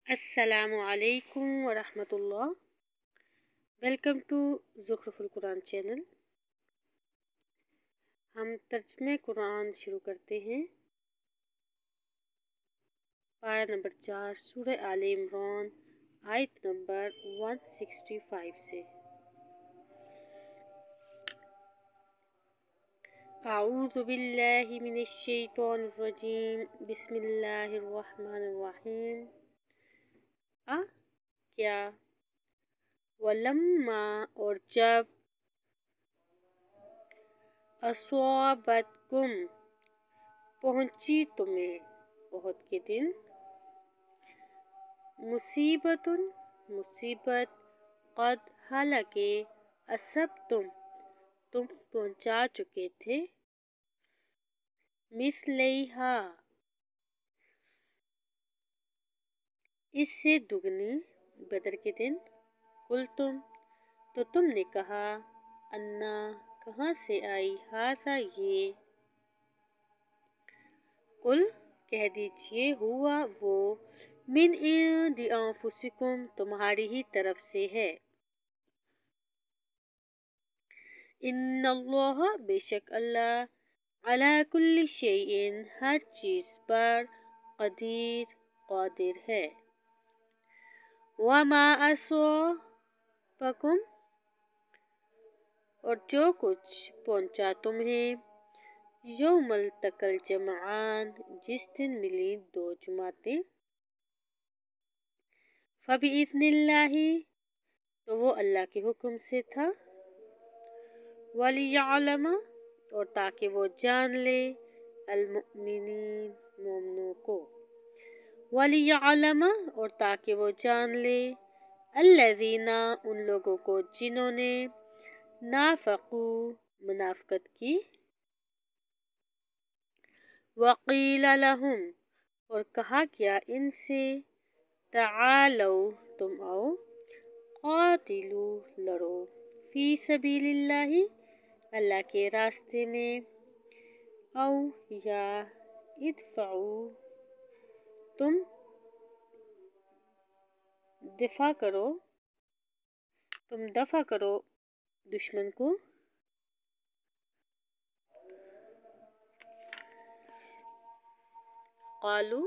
السلام علیکم ورحمۃ اللہ۔ ویلکم ٹو زخرف القرآن چینل۔ ہم ترجمہ قرآن شروع کرتے ہیں۔ پارہ نمبر 4 سورہ آل عمران، آیت نمبر 165 سے۔ اعوذ باللہ من الشیطان الرجیم، بسم اللہ الرحمن الرحیم۔ کیا، ولما اور جب، اصابتکم پہنچی تمہیں، احد کے دن، مصیبت قد حالانکہ اصبتم تم پہنچا چکے تھے، مثلیہا اس سے دگنی، بدر کے دن، قلتم تو تم نے کہا، انا کہاں سے آئی، ھذا یہ، قل کہہ دیجئے، ہوا وہ، من عند انفسکم تمہاری ہی طرف سے ہے، ان اللہ بے شک اللہ، علی کل شیء ہر چیز پر، قادر ہے، وما اصابکم اور جو کچھ پہنچا تمہیں، یوم التقی الجمعان جس دن ملی دو جماعتیں، فبإذن اللہ تو وہ اللہ کے حکم سے تھا، وَلِيَعْلَمَ اور تاکہ وہ جان لے، المؤمنین مومنوں کو، وَلِيَعْلَمَ اور تاکہ وہ جان لے، الذین ان لوگوں کو جنہوں نے، نافقوا منافقت کی، وقیل لہم اور کہا گیا ان سے، تعالوا تم آؤ، قاتلوا لڑو، فی سبیل اللہ اللہ کے راستے میں، او یا ادفعوا تم دفع کرو دشمن کو، قالوا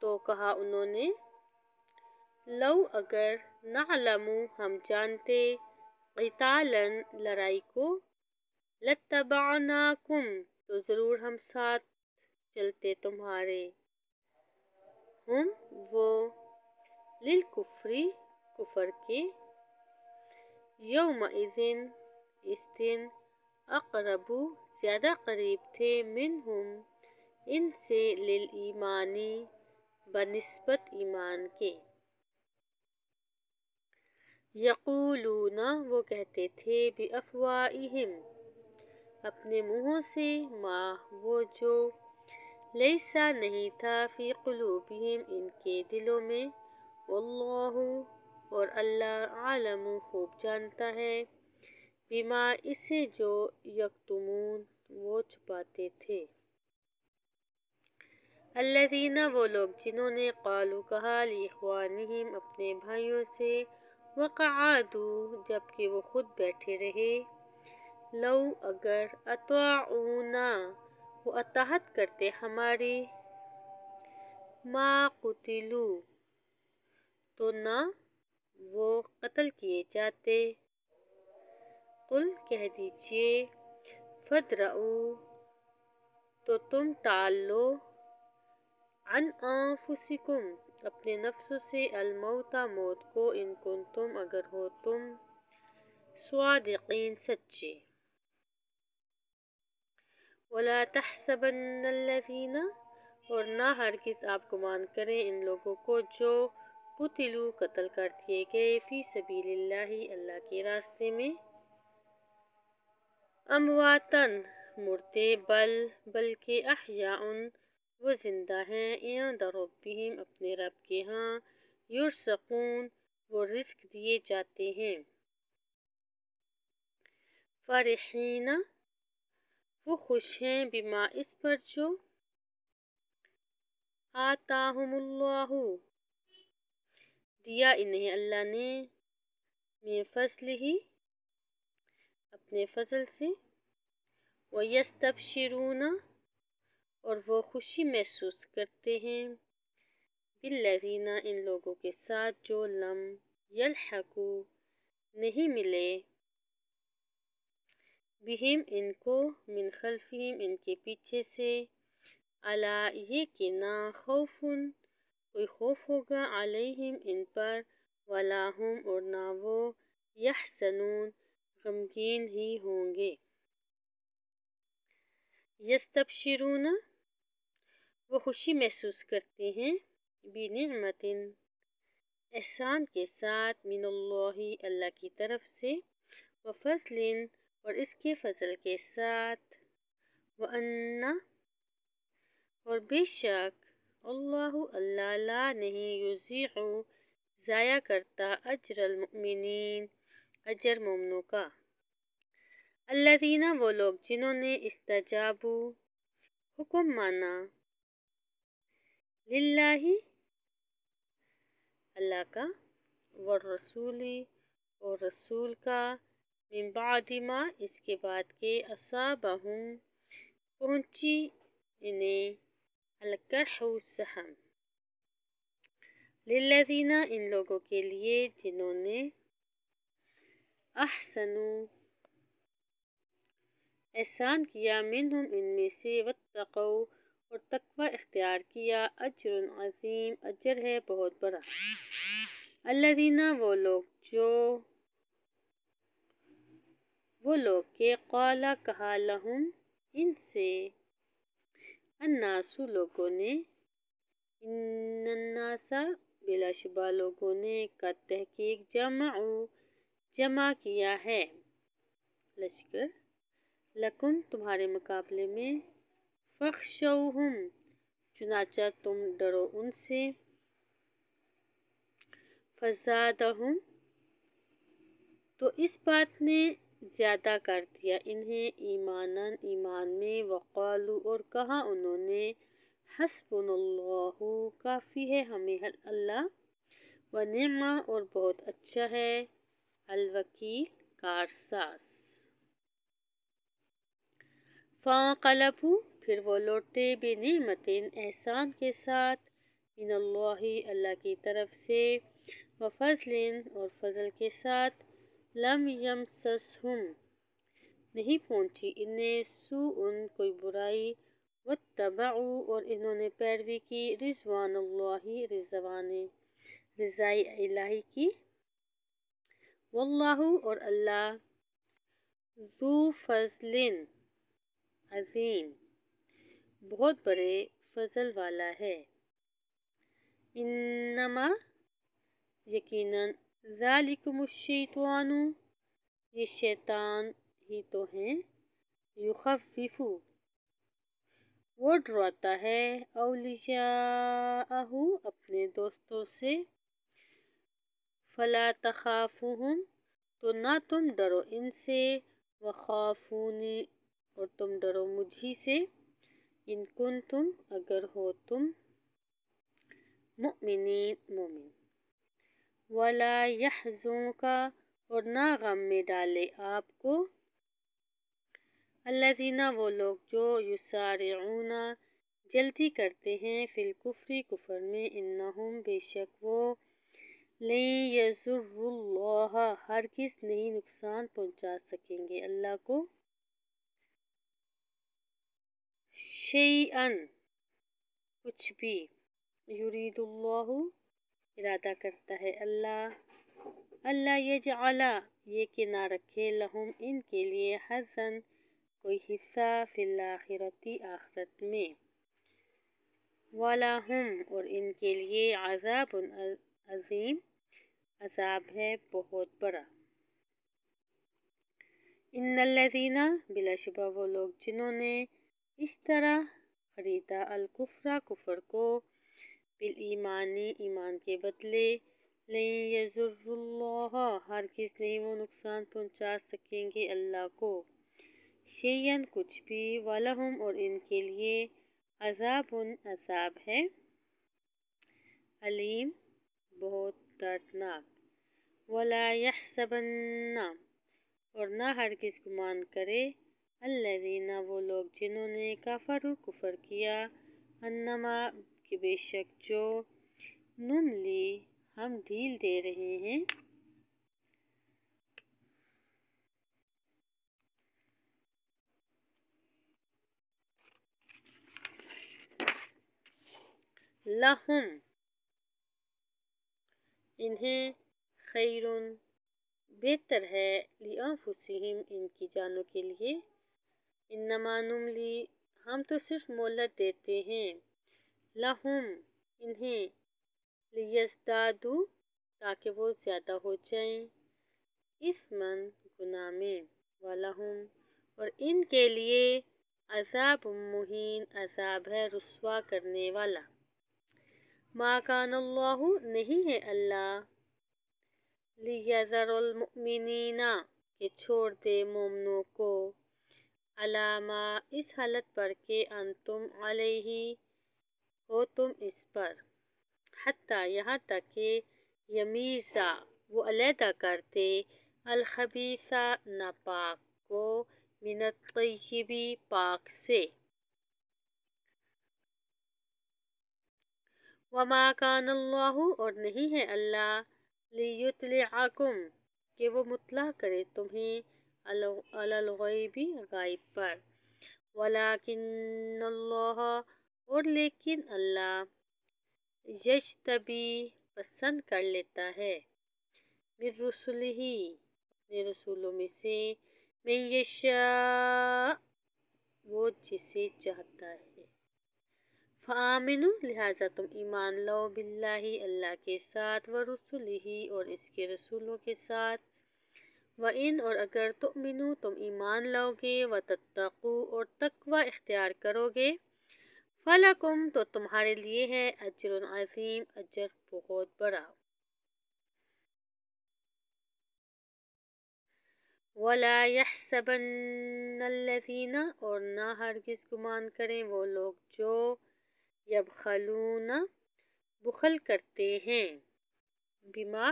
تو کہا انہوں نے، لو اگر، نعلم ہم جانتے، قتالا لڑائی کو، لاتبعناکم تو ضرور ہم ساتھ چلتے تمہارے، ہم وہ، للکفر کفر کے، یومئذ اس دن، اقرب زیادہ قریب تھے، منہم ان سے، للایمان بنسبت ایمان کے، یقولون وہ کہتے تھے، بافواہہم اپنے منہوں سے، ما وہ جو، لیسا نہیں تھا، فی قلوبہم ان کے دلوں میں، واللہ اور اللہ، عالم خوب جانتا ہے، بما اسے جو، یکتمون وہ چھپاتے تھے، الذین وہ لوگ جنہوں نے، قالوا کہا، لاخوانہم اپنے بھائیوں سے، وقعدوا جبکہ وہ خود بیٹھے رہے، لو اگر، اطاعونا وہ اطاعت کرتے ہماری، ما قتلوا تو نہ وہ قتل کیے جاتے، قل کہہ دیجئے، فادرؤوا تو تم ٹال لو، عن انفسکم اپنے نفسوں سے، الموت موت کو، ان کنتم اگر ہو تم، صادقین سچے، ولا تحسبن الذین اور نہ ہرگز آپ گمان کریں ان لوگوں کو جو، قتلوا قتل کر دیے گئے، فی سبیل اللہ اللہ کے راستے میں، امواتا مردے، بلکہ احیاء وہ زندہ ہیں، عند ربہم اپنے رب کے ہاں، یرزقون وہ رزق دیے جاتے ہیں، فرحین وہ خوش ہیں، بما اس پر جو، آتاہم اللہ دیا انہیں اللہ نے من فضل ہی اپنے فضل سے وَيَسْتَبْشِرُونَ اور وہ خوشی محسوس کرتے ہیں بالذین ان لوگوں کے ساتھ جو لم یلحقوا نہیں ملے بہم ان کو من خلفہم ان کے پیچھے سے الا یہ کہ نہ خوف کوئی خوف ہوگا علیہم ان پر ولا ہم اور نہ وہ یحزنون غمگین ہی ہوں گے یستبشرون وہ خوشی محسوس کرتے ہیں بنعمت احسان کے ساتھ من اللہ اللہ کی طرف سے وفضل اور اس کے فضل کے ساتھ وَأَنَّ اور بے شک اللہ اللہ لا نہیں یضیع ضائع کرتا اجر المؤمنین اجر مومنوں کا الذین وہ لوگ جنہوں نے استجابوا حکم مانا للہ اللہ کا والرسول اور رسول کا من بعد ما اس کے بعد کے اصابہم پہنچی انہیں القرح زخم للذین ان لوگوں کے لیے جنہوں نے احسنوا احسان کیا منہم ان میں سے واتقوا اور تقوی اختیار کیا اجر عظیم اجر ہے بہت بڑا الذین وہ لوگ کہ قال کہا لہم ان سے الناس لوگوں نے ان الناس بلا شبہ لوگوں نے کا تحقیق جمع کیا ہے لشکر لکم تمہارے مقابلے میں فخشوہم چنانچہ تم ڈرو ان سے فزادہم تو اس بات نے زیادہ کر دیا انہیں ایمان میں وقالو اور کہا انہوں نے حسبنا اللہ کافی ہے ہمیں اللہ ونعم اور بہت اچھا ہے الوکیل کارساز فانقلبوا پھر وہ لوٹے بنعمت احسان کے ساتھ من اللہ اللہ کی طرف سے وفضل اور فضل کے ساتھ لم یمسسہم نہیں پہنچی انہیں سوء کوئی برائی واتبعوا اور انہوں نے پیروی کی رضوان اللہ رضائے الہی کی واللہ اور اللہ ذو فضل عظیم بہت بڑے فضل والا ہے انما یقیناً ذالکم الشیطان یہ شیطان ہی تو ہیں یخوف وہ ڈراتا ہے اولیاءہ اپنے دوستوں سے فلا تخافوہم تو نہ تم ڈرو ان سے وخافونی اور تم ڈرو مجھی سے ان کنتم اگر ہو تم مؤمنین مومن ولا یحزنک اور نہ غم میں ڈالے آپ کو الذین وہ لوگ جو یسارعون جلدی کرتے ہیں فی الکفر کفر میں انہم بے شک وہ لن یضروا اللہ ہرگز نہیں نقصان پہنچا سکیں گے اللہ کو شیئا کچھ بھی یرید اللہ ارادہ کرتا ہے اللہ یجعل یہ کہ نہ رکھے لہم ان کے لیے حظاً کوئی حصہ فی الآخرۃ آخرت میں وَلَهُمْ اور ان کے لیے عذاب عظیم عذاب ہے بہت بڑا ان الذین بلا شبہ وہ لوگ جنہوں نے اشترا خریدا الکفر کفر کو بالایمان ایمان کے بدلے لن یضروا اللہ ہرگز نہیں وہ نقصان پہنچا سکیں گے اللہ کو شیئن کچھ بھی وَلَهُمْ اور ان کے لیے عذاب ہے علیم بہت دردناک۔ ولا یحسبن اور نہ ہرگز گمان کرے الذین وہ لوگ جنہوں نے کفر کیا انما کہ بے شک جو نملی ہم ڈھیل دے رہے ہیں لہم انہیں خیرن بہتر ہے لانفسہم ان کی جانوں کے لیے انما نملی ہم تو صرف مہلت دیتے ہیں لہم انہیں لیزدادوا تاکہ وہ زیادہ ہو جائیں اثماً گناہ میں ولہم اور ان کے لیے عذاب مہین عذاب ہے رسوا کرنے والا ما کان اللہ نہیں ہے اللہ لیذر المؤمنین کہ چھوڑ دے مومنوں کو علامہ اس حالت پر کہ انتم علیہ ہو تم اس پر حتیٰ یہاں تک کہ یمیزا وہ علیحدہ کرتے الخبیثہ ناپاک کو من الطیب پاک سے وما کان اللہ اور نہیں ہے اللہ لیطلعکم کہ وہ مطلع کرے تمہیں علی الغیب غائب پر ولکن اللہ اور لیکن اللہ یجتبی پسند کر لیتا ہے من رسلہ اپنے رسولوں میں سے من یشاء وہ جسے چاہتا ہے فآمنوا لہذا تم ایمان لو باللہ اللہ کے ساتھ ورسلہ اور اس کے رسولوں کے ساتھ وَإِنْ اور اگر تؤمنوا تم ایمان لاؤ گے وَتَتَّقُوا اور تقوی اختیار کرو گے فَلَكُمْ تو تمہارے لیے ہے اجر عظیم اجر بہت بڑا وَلَا يَحْسَبَنَّ الَّذِينَ اور نہ ہرگز گمان کریں وہ لوگ جو یبخلون بخل کرتے ہیں بما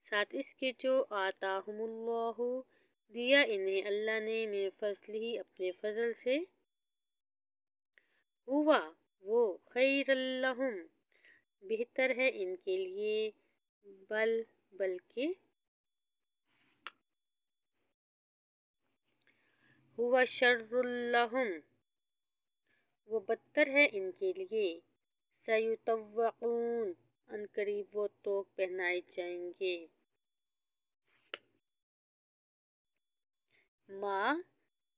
ساتھ اس کے جو آتاہم اللہ دیا انہیں اللہ نے من فضلہ اپنے فضل سے ہوا وہ خیر لہم بہتر ہے ان کے لیے بلکہ ہوا شر لہم وہ بدتر ہے ان کے لیے سیطوقون ان قریب وہ توق پہنائے جائیں گے ما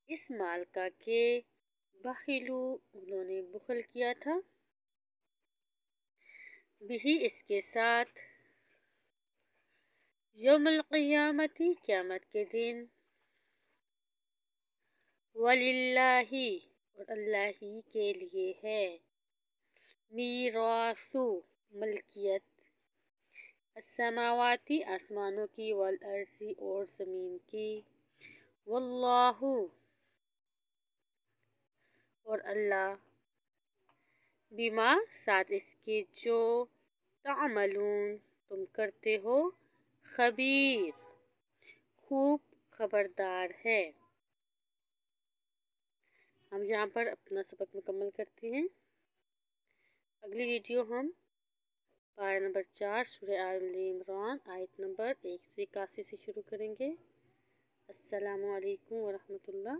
اس مال کا کہ بخلو انہوں نے بخل کیا تھا بھی اس کے ساتھ یوم القیامتی قیامت کے دن وللہ اور اللہ ہی کے لیے ہے میراث ملکیت السماواتی آسمانوں کی والارض اور زمین کی واللہ اور اللہ بما ساتھ اس کے جو تعملون تم کرتے ہو خبیر خوب خبردار ہے ہم یہاں پر اپنا سبق مکمل کرتے ہیں اگلی ویڈیو ہم پارہ نمبر 4 سورہ آل عمران آیت نمبر 181 سے شروع کریں گے السلام علیکم ورحمۃ اللہ